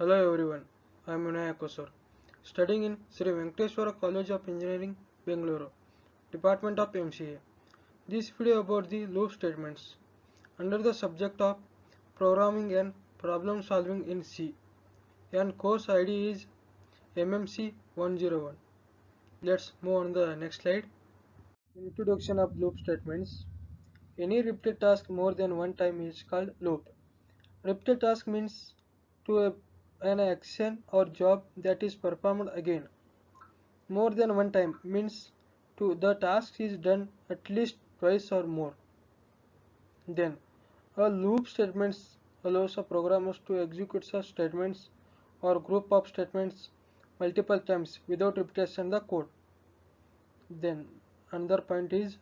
Hello everyone, I am Vinayakosar, studying in Sri Venkateswara College of Engineering, Bengaluru, Department of MCA. This video about the loop statements under the subject of programming and problem solving in C, and course ID is MMC 101. Let's move on the next slide. Introduction of loop statements. Any repeated task more than one time is called loop. Repeated task means to an action or job that is performed again. More than one time means to the task is done at least twice or more. Then, a loop statements allows a programmers to execute such statements or group of statements multiple times without repetition the code. Then, another point is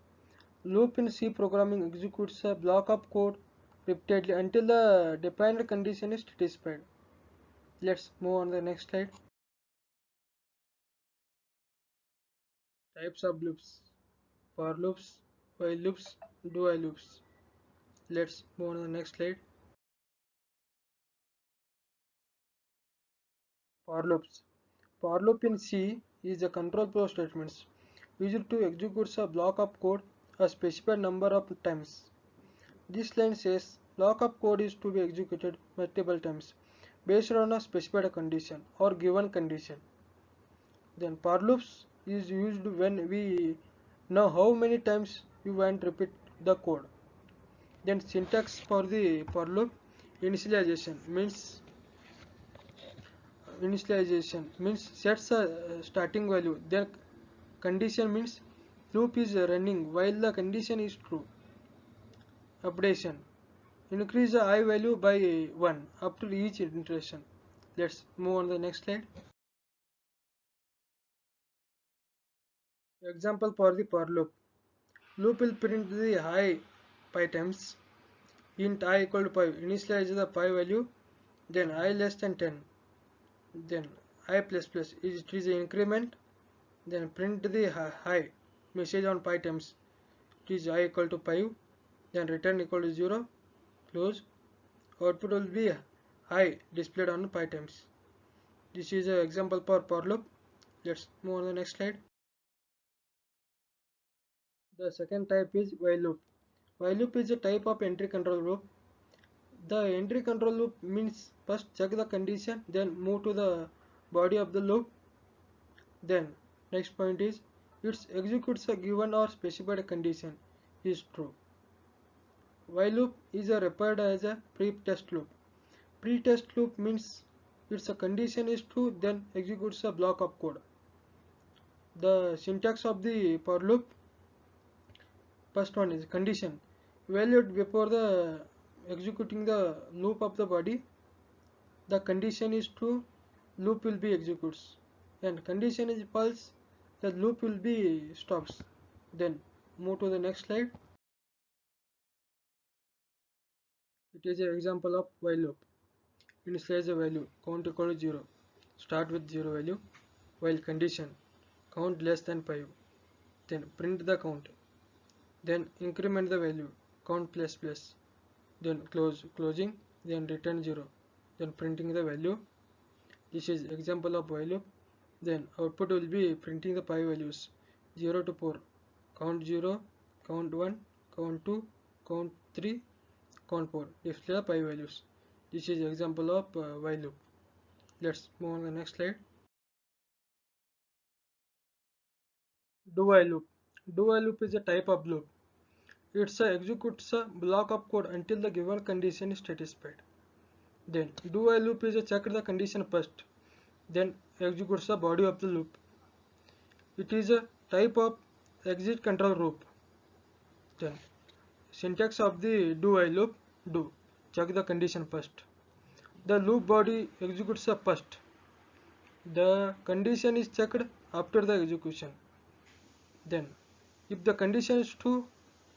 loop in C programming executes a block of code repeatedly until the defined condition is satisfied. Let's move on to the next slide. Types of loops: for loops, while loops, do while loops. Let's move on to the next slide. For loops. For loop in C is a control flow statements used to execute a block of code a specified number of times. This line says block of code is to be executed multiple times based on a specified condition or given condition. Then for loops is used when we know how many times we want to repeat the code. Then syntax for the for loop: initialization means sets a starting value. Then condition means loop is running while the condition is true. Updation: increase the I value by 1 after each iteration. Let's move on to the next slide. Example for the for loop. Loop will print the high pi times. Int I equal to pi. Initialize the pi value. Then I less than 10. Then I plus plus it is an increment. Then print the high message on pi times. It is I equal to 5. Then return equal to 0. Close. Output will be high displayed on pi times. This is an example for loop. Let's move on to the next slide. The second type is while loop. While loop is a type of entry control loop. The entry control loop means first check the condition, then move to the body of the loop. Then next point is it executes a given or specified condition is true. While loop is referred as a pre-test loop. Pre-test loop means its a condition is true, then executes a block of code. The syntax of the for loop: first one is condition, evaluate before the executing the loop of the body. The condition is true, loop will be executes, and condition is false, the loop will be stops. Then move to the next slide. It is an example of while loop. Initialize a value, count equal to 0, start with 0 value. While condition, count less than 5, then print the count, then increment the value, count plus plus, then closing, then return 0, then printing the value. This is example of while loop. Then output will be printing the 5 values 0 to 4, count 0, count 1, count 2, count 3, count 4, display the 5 values. This is example of while loop. Let's move on to the next slide. Do while loop. Do while loop is a type of loop. It executes a block of code until the given condition is satisfied. Then do while loop is a check the condition first, then executes the body of the loop. It is a type of exit control loop. Then syntax of the do while loop: do, check the condition first. The loop body executes first. The condition is checked after the execution. Then if the condition is true,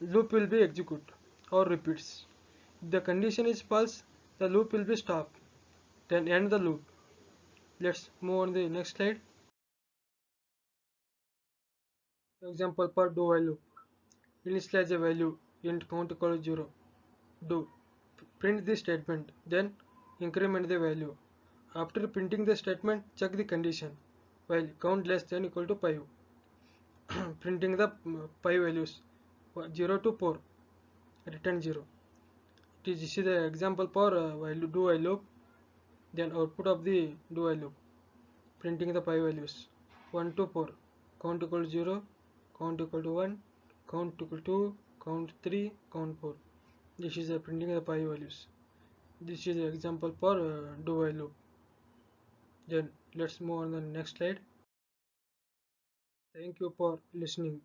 loop will be execute or repeats. If the condition is false, the loop will be stop, then end the loop. Let's move on to the next slide. Example for do while loop. Initialize a value, int count equal to 0. Do, print the statement, then increment the value. After printing the statement, check the condition. While count less than equal to 5. Printing the pi values 0 to 4. Return 0. This is the example for do while loop. Then output of the do while loop. Printing the pi values 1 to 4. Count equal to 0. Count equal to 1. Count equal to 2. Count 3. Count 4. This is the printing the pi values. This is the example for do while loop. Then let's move on the next slide. Thank you for listening.